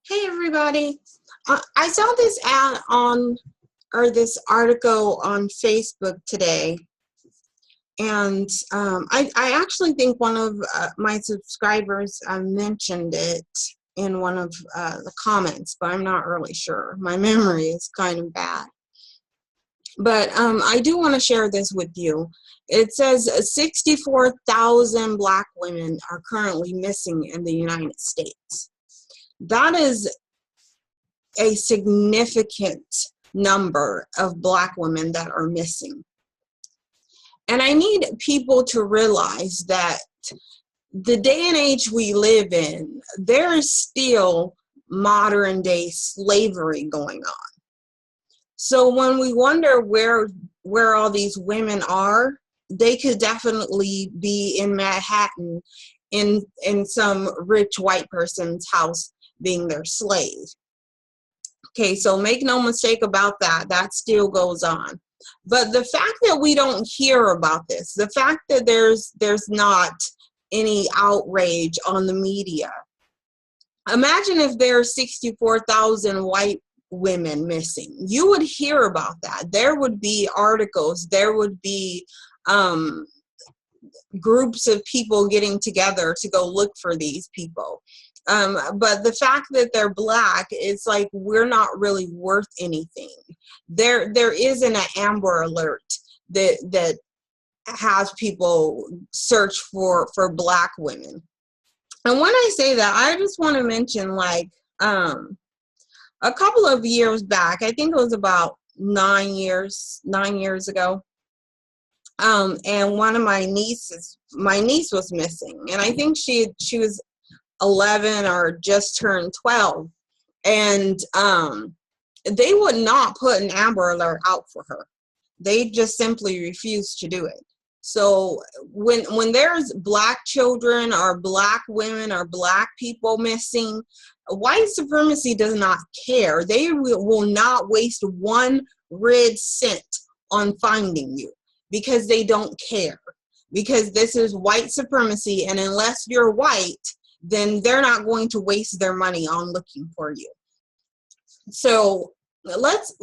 Hey everybody. I saw this ad this article on Facebook today, and I actually think one of my subscribers mentioned it in one of the comments, but I'm not really sure. My memory is kind of bad. But I do want to share this with you. It says 64,000 Black women are currently missing in the United States. That is a significant number of Black women that are missing. And I need people to realize that the day and age we live in, there is still modern day slavery going on. So when we wonder where all these women are, they could definitely be in Manhattan in some rich white person's house being their slave. Okay, so make no mistake about that, that still goes on. But the fact that we don't hear about this, the fact that there's not any outrage on the media. Imagine if there are 64,000 white women missing. You would hear about that. There would be articles, there would be groups of people getting together to go look for these people. But the fact that they're Black, it's like we're not really worth anything. There isn't an Amber Alert that has people search for Black women. And when I say that, I just want to mention, like, a couple of years back, I think it was about 9 years ago, and one of my niece was missing, and I think she was 11 or just turned 12, and they would not put an Amber Alert out for her. They just simply refused to do it. So when there's Black children or Black women or Black people missing, white supremacy does not care. They will not waste one red cent on finding you, because they don't care, because this is white supremacy, and unless you're white, then they're not going to waste their money on looking for you. So let's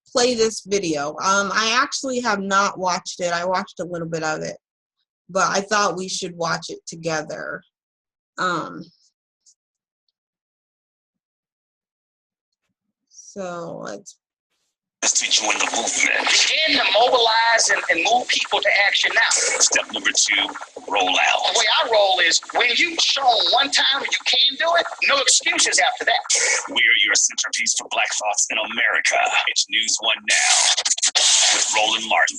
play this video. I actually have not watched it. I watched a little bit of it, but I thought we should watch it together. So let's to join the movement. Begin to mobilize and move people to action now. Step number 2, roll out. The way I roll is, when you've shown one time you can do it, no excuses after that. We are your centerpiece for Black thoughts in America. It's News One Now with Roland Martin.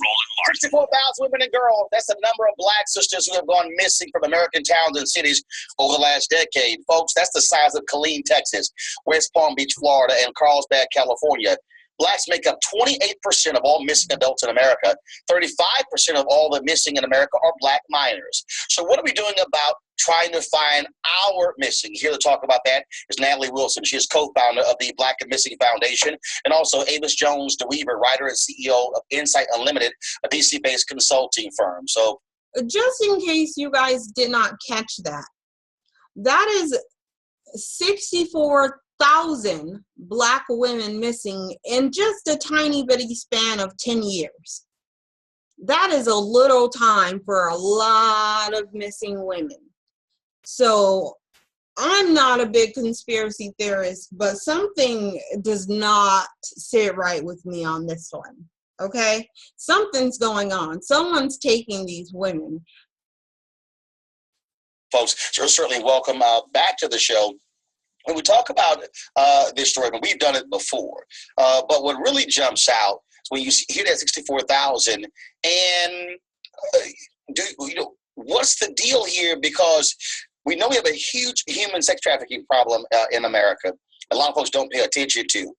64,000 women and girls. That's the number of Black sisters who have gone missing from American towns and cities over the last decade. Folks, that's the size of Killeen, Texas, West Palm Beach, Florida, and Carlsbad, California. Blacks make up 28% of all missing adults in America. 35% of all the missing in America are Black minors. So what are we doing about trying to find our missing? Here to talk about that is Natalie Wilson. She is co-founder of the Black and Missing Foundation, and also Avis Jones DeWeaver, writer and CEO of Insight Unlimited, a DC-based consulting firm. So just in case you guys did not catch that, that is 64,000 Black women missing in just a tiny bitty span of 10 years. That is a little time for a lot of missing women. So I'm not a big conspiracy theorist, but something does not sit right with me on this one. Okay? Something's going on. Someone's taking these women. Folks, you're certainly welcome back to the show. When we talk about this story, and we've done it before, but what really jumps out is when you hear that 64,000, and what's the deal here? Because we know we have a huge human sex trafficking problem in America. A lot of folks don't pay attention to.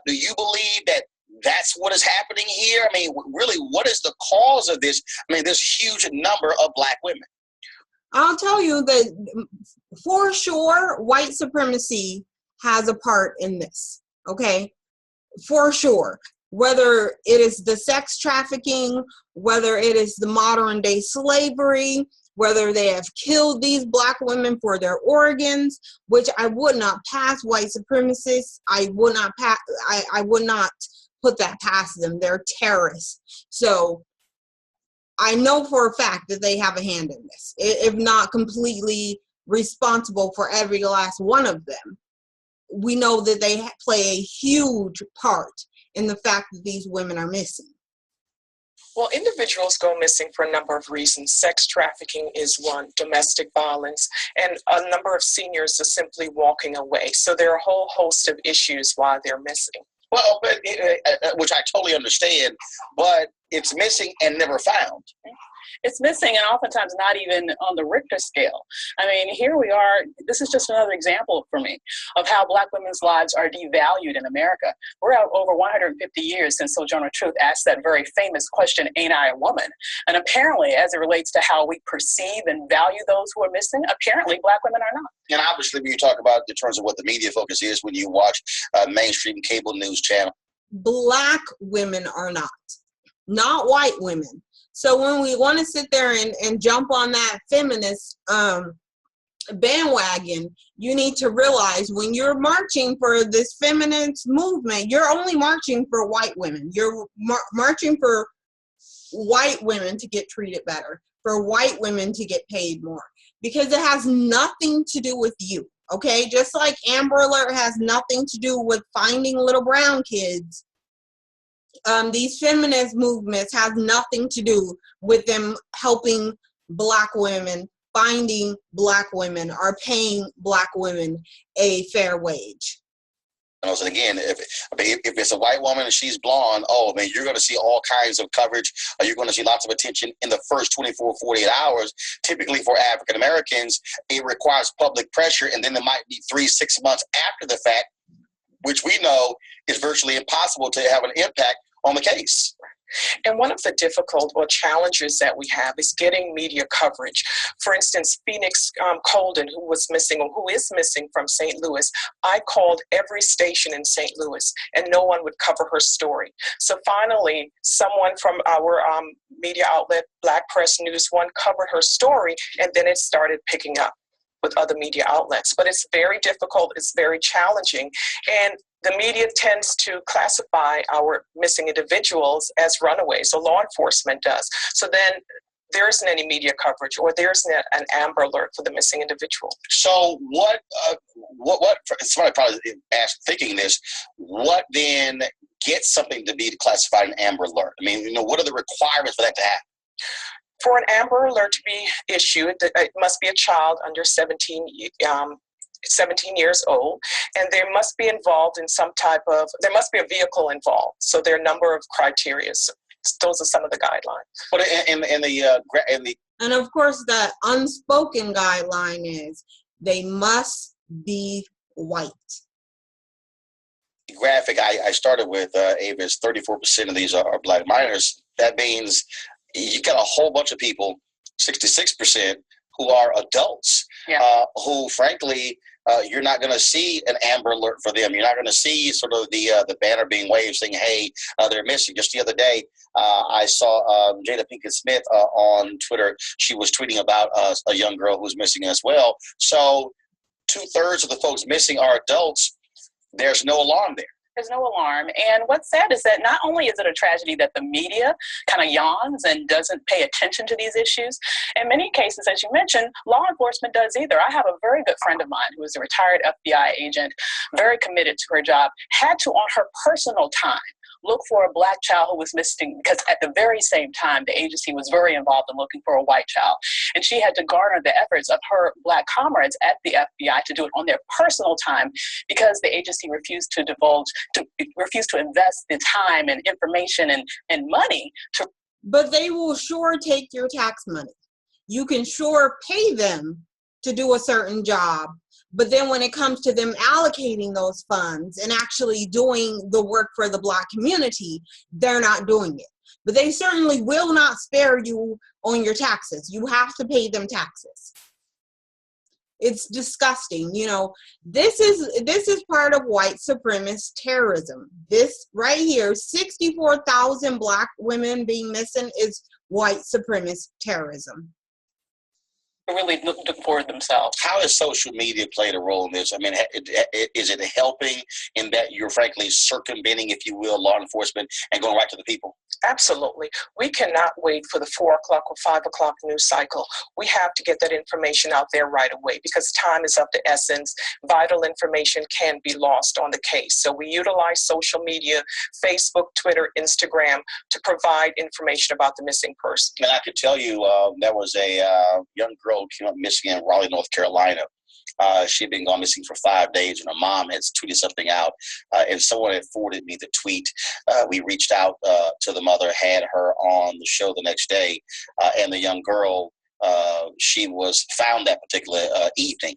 Do you believe that that's what is happening here? I mean, really, what is the cause of this? I mean, this huge number of Black women. I'll tell you that for sure, white supremacy has a part in this, okay? For sure. Whether it is the sex trafficking, whether it is the modern day slavery, whether they have killed these Black women for their organs, which I would not pass white supremacists. I would not put that past them. They're terrorists. So I know for a fact that they have a hand in this, if not completely responsible for every last one of them. We know that they play a huge part in the fact that these women are missing. Well, individuals go missing for a number of reasons. Sex trafficking is one, domestic violence, and a number of seniors are simply walking away. So there are a whole host of issues why they're missing. Well, but which I totally understand, but it's missing and never found. It's missing, and oftentimes not even on the Richter scale. I mean, here we are. This is just another example for me of how Black women's lives are devalued in America. We're out over 150 years since Sojourner Truth asked that very famous question, "Ain't I a woman?" And apparently, as it relates to how we perceive and value those who are missing, apparently Black women are not. And obviously, when you talk about in terms of what the media focus is when you watch mainstream cable news channel, Black women are not white women. So when we want to sit there and jump on that feminist bandwagon, you need to realize when you're marching for this feminist movement, you're only marching for white women. You're marching for white women to get treated better, for white women to get paid more, because it has nothing to do with you, okay? Just like Amber Alert has nothing to do with finding little brown kids, these feminist movements have nothing to do with them helping Black women, finding Black women, or paying Black women a fair wage. And again, if it's a white woman and she's blonde, oh man, you're going to see all kinds of coverage. You're going to see lots of attention in the first 24, 48 hours. Typically for African Americans, it requires public pressure, and then there might be 3-6 months after the fact, which we know is virtually impossible to have an impact on the case. And one of the difficult challenges that we have is getting media coverage. For instance, Phoenix Colden, who is missing from St. Louis, I called every station in St. Louis and no one would cover her story. So finally, someone from our media outlet, Black Press News One, covered her story, and then it started picking up with other media outlets. But it's very difficult, it's very challenging, and the media tends to classify our missing individuals as runaways, so law enforcement does. So then there isn't any media coverage, or there isn't an Amber Alert for the missing individual. So what somebody probably asked thinking this, what then gets something to be classified an Amber Alert? I mean, what are the requirements for that to happen? For an Amber Alert to be issued, it must be a child under 17 years old, and there must be involved in there must be a vehicle involved. So there are a number of criteria. So those are some of the guidelines. But and of course, the unspoken guideline is they must be white. The graphic I started with, Ava, is 34% of these are Black minors. That means you got a whole bunch of people, 66%, who are adults, who frankly, you're not going to see an Amber Alert for them. You're not going to see sort of the banner being waved saying, hey, they're missing. Just the other day, I saw Jada Pinkett Smith on Twitter. She was tweeting about a young girl who's missing as well. So 2/3 of the folks missing are adults. There's no alarm there. There's no alarm. And what's sad is that not only is it a tragedy that the media kind of yawns and doesn't pay attention to these issues, in many cases, as you mentioned, law enforcement does either. I have a very good friend of mine who is a retired FBI agent, very committed to her job, had to, on her personal time, look for a Black child who was missing, because at the very same time, the agency was very involved in looking for a white child. And she had to garner the efforts of her Black comrades at the FBI to do it on their personal time, because the agency refused to invest the time and information and money to. But they will sure take your tax money. You can sure pay them to do a certain job. But then when it comes to them allocating those funds and actually doing the work for the Black community, they're not doing it. But they certainly will not spare you on your taxes. You have to pay them taxes. It's disgusting. This is part of white supremacist terrorism. This right here, 64,000 Black women being missing, is white supremacist terrorism. really look for themselves. How has social media played a role in this? I mean, is it helping in that you're frankly circumventing, if you will, law enforcement and going right to the people? Absolutely. We cannot wait for the 4 o'clock or 5 o'clock news cycle. We have to get that information out there right away because time is of the essence. Vital information can be lost on the case. So we utilize social media, Facebook, Twitter, Instagram, to provide information about the missing person. And I could tell you there was a young girl who came up missing in Raleigh, North Carolina. She had been gone missing for 5 days, and her mom had tweeted something out, and someone had forwarded me the tweet. We reached out to the mother, had her on the show the next day, and the young girl, she was found that particular evening.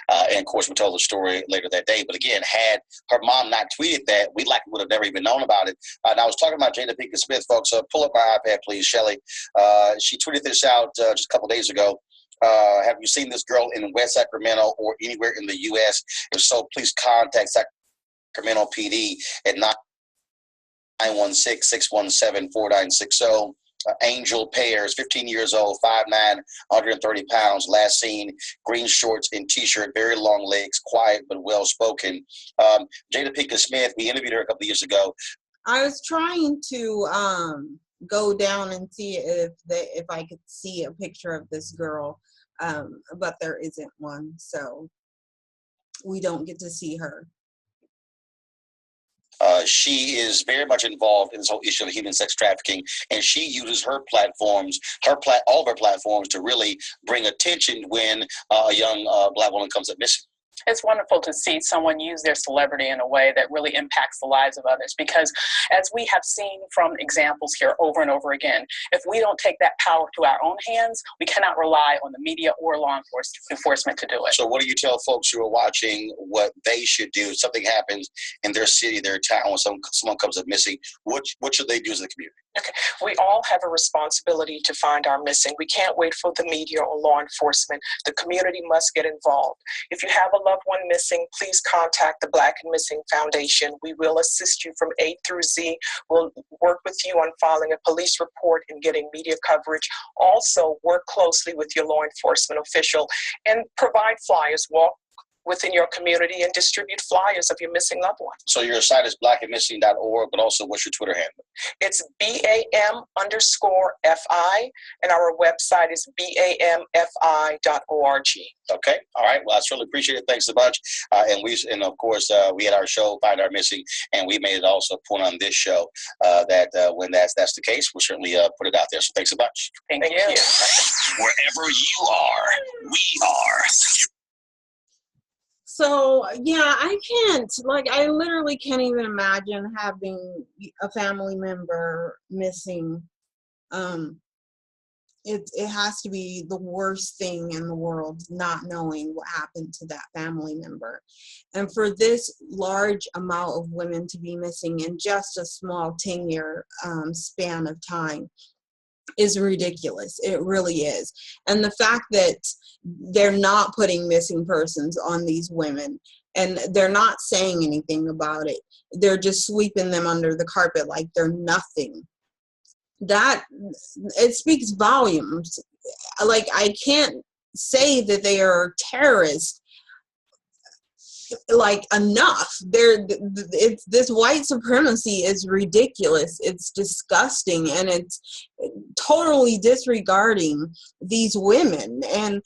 And of course, we told the story later that day. But again, had her mom not tweeted that, we likely would have never even known about it. And I was talking about Jada Pinkett Smith, folks. Pull up my iPad, please, Shelly. She tweeted this out just a couple days ago. Have you seen this girl in West Sacramento or anywhere in the U.S.? If so, please contact Sacramento PD at 916-617-4960. Angel Pears, 15 years old, 5'9", 130 pounds, last seen, green shorts and T-shirt, very long legs, quiet but well-spoken. Jada Pinkett Smith, we interviewed her a couple of years ago. I was trying to go down and see if I could see a picture of this girl, but there isn't one, so we don't get to see her. She is very much involved in this whole issue of human sex trafficking, and she uses her platforms, all of her platforms, to really bring attention when a young Black woman comes up missing. It's wonderful to see someone use their celebrity in a way that really impacts the lives of others, because as we have seen from examples here over and over again, if we don't take that power to our own hands, we cannot rely on the media or law enforcement to do it. So what do you tell folks who are watching what they should do if something happens in their city, their town, when someone comes up missing? What should they do as a community? Okay. We all have a responsibility to find our missing. We can't wait for the media or law enforcement. The community must get involved. If you have a loved one missing, please contact the Black and Missing Foundation. We will assist you from A through Z. We'll work with you on filing a police report and getting media coverage. Also, work closely with your law enforcement official and provide flyers. Walk within your community and distribute flyers of your missing loved one. So your site is blackandmissing.org, but also what's your Twitter handle? It's BAM_FI, and our website is BAMFI.org. Okay. All right. Well, I certainly appreciate it. Thanks so much. And of course, we had our show, Find Our Missing, and we made it also a point on this show that when that's the case, we'll certainly put it out there. So thanks so much. Thank you. Wherever you are, we are. So, yeah, I literally can't even imagine having a family member missing. It has to be the worst thing in the world, not knowing what happened to that family member. And for this large amount of women to be missing in just a small 10-year span of time is ridiculous. It really is. And the fact that they're not putting missing persons on these women and they're not saying anything about it, they're just sweeping them under the carpet like they're nothing, that it speaks volumes. Like, I can't say that they are terrorists like enough. This white supremacy is ridiculous. It's disgusting, and it's totally disregarding these women. And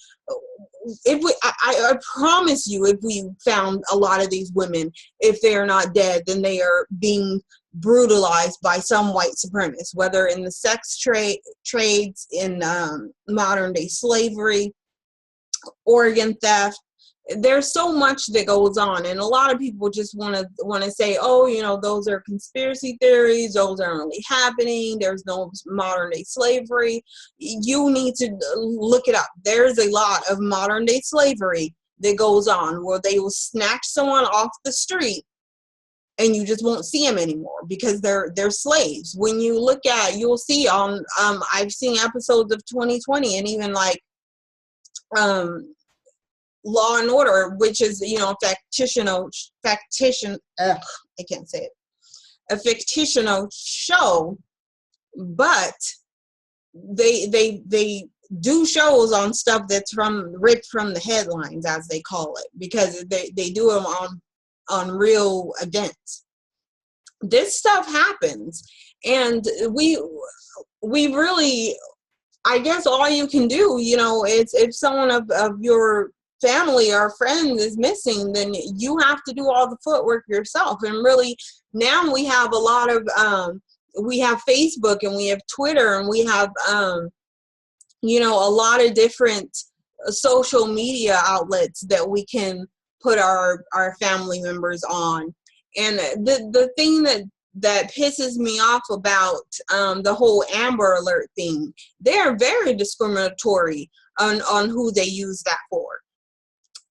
if I promise you, if we found a lot of these women, if they are not dead, then they are being brutalized by some white supremacist, whether in the sex trades, in modern day slavery, organ theft. There's so much that goes on, and a lot of people just want to say, oh, those are conspiracy theories, those aren't really happening, there's no modern day slavery. You need to look it up. There's a lot of modern day slavery that goes on, where they will snatch someone off the street and you just won't see them anymore because they're slaves. When you look at, you'll see on I've seen episodes of 2020, and even like Law and Order, which is a fictional show, but they do shows on stuff that's ripped from the headlines, as they call it, because they do them on real events. This stuff happens, and we really, I guess all you can do, you know, is if someone of your family or friend is missing, then you have to do all the footwork yourself. And really, now we have a lot of we have Facebook and we have Twitter and we have you know, a lot of different social media outlets that we can put our family members on. And the thing that pisses me off about the whole Amber Alert thing, they're very discriminatory on who they use that for.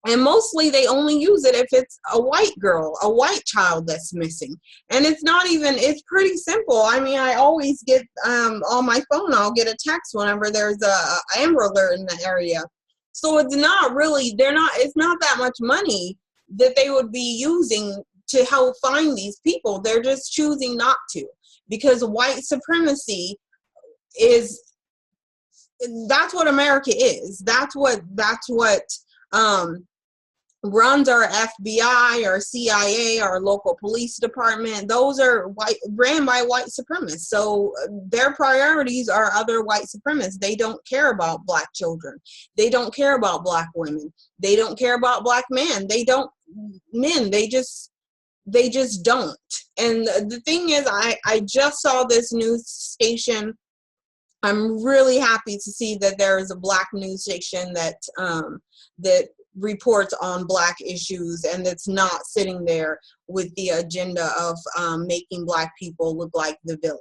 And mostly they only use it if it's a white girl, a white child that's missing. And it's not even, it's pretty simple. I mean, I always get, on my phone, I'll get a text whenever there's a Amber Alert in the area. So it's not really, it's not that much money that they would be using to help find these people. They're just choosing not to, because white supremacy that's what America is. That's what runs our FBI, our CIA, our local police department. Those are ran by white supremacists. So their priorities are other white supremacists. They don't care about black children. They don't care about black women. They don't care about black men. They just don't. And the thing is, I just saw this news station. I'm really happy to see that there is a black news station that reports on black issues, and that's not sitting there with the agenda of making black people look like the villain.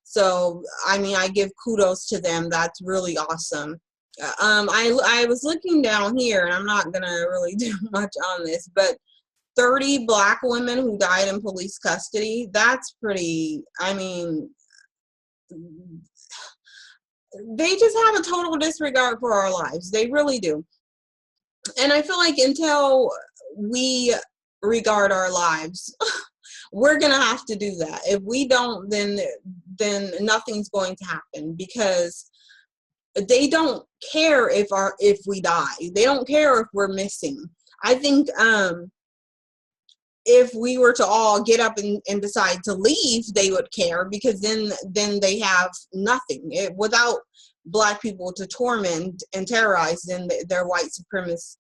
So, I mean, I give kudos to them. That's really awesome. I was looking down here, and I'm not going to really do much on this, but 30 black women who died in police custody, that's pretty, I mean, they just have a total disregard for our lives. They really do. And I feel like until we regard our lives, we're going to have to do that. If we don't, then nothing's going to happen, because they don't care if we die. They don't care if we're missing. I think if we were to all get up and decide to leave, they would care, because then they have nothing. Without black people to torment and terrorize, then their white supremacist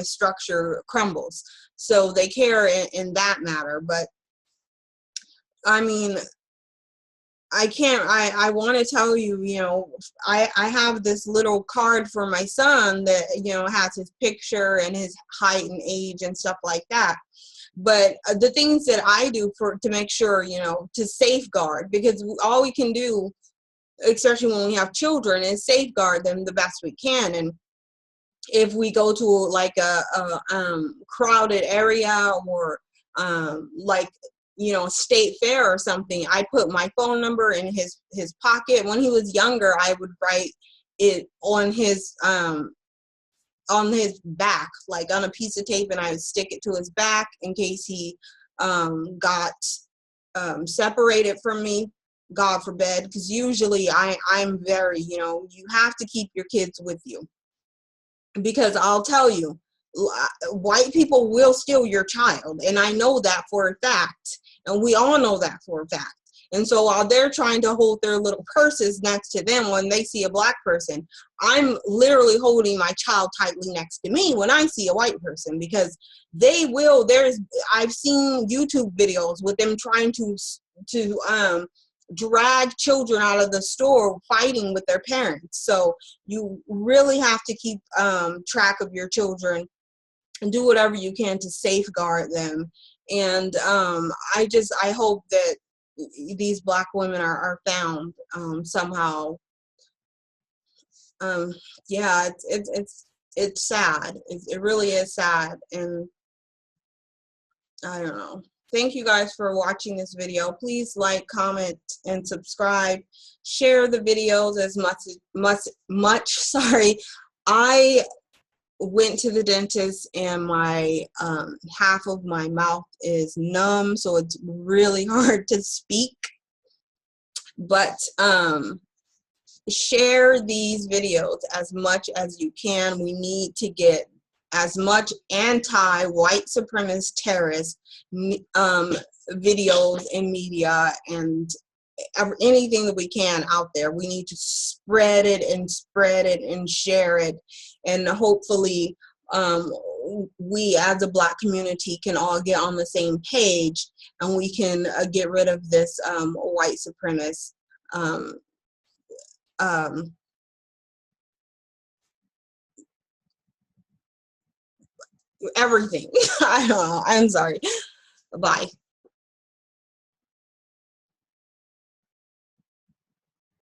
structure crumbles. So they care in that matter. But I mean, I want to tell you, you know, I have this little card for my son that, you know, has his picture and his height and age and stuff like that. But the things that I do to make sure, you know, to safeguard, because all we can do, especially when we have children, is safeguard them the best we can. And if we go to like a crowded area, or like, you know, state fair or something, I put my phone number in his pocket. When he was younger, I would write it on his back, like on a piece of tape, and I would stick it to his back in case he got separated from me, God forbid, because usually I'm very, you know, you have to keep your kids with you, because I'll tell you, white people will steal your child, and I know that for a fact, and we all know that for a fact. And so while they're trying to hold their little purses next to them when they see a black person, I'm literally holding my child tightly next to me when I see a white person, because they will. I've seen YouTube videos with them trying to drag children out of the store fighting with their parents. So you really have to keep track of your children and do whatever you can to safeguard them. And I hope that these black women are found somehow. Yeah, it's sad. It really is sad. And I don't know. Thank you guys for watching this video. Please like, comment, and subscribe. Share the videos as much. Sorry, I went to the dentist, and my half of my mouth is numb, so it's really hard to speak. But share these videos as much as you can. We need to get as much anti-white supremacist terrorist videos and media and anything that we can out there. We need to spread it and share it, and hopefully we as a Black community can all get on the same page, and we can get rid of this white supremacist everything. I don't know. I'm sorry. Bye.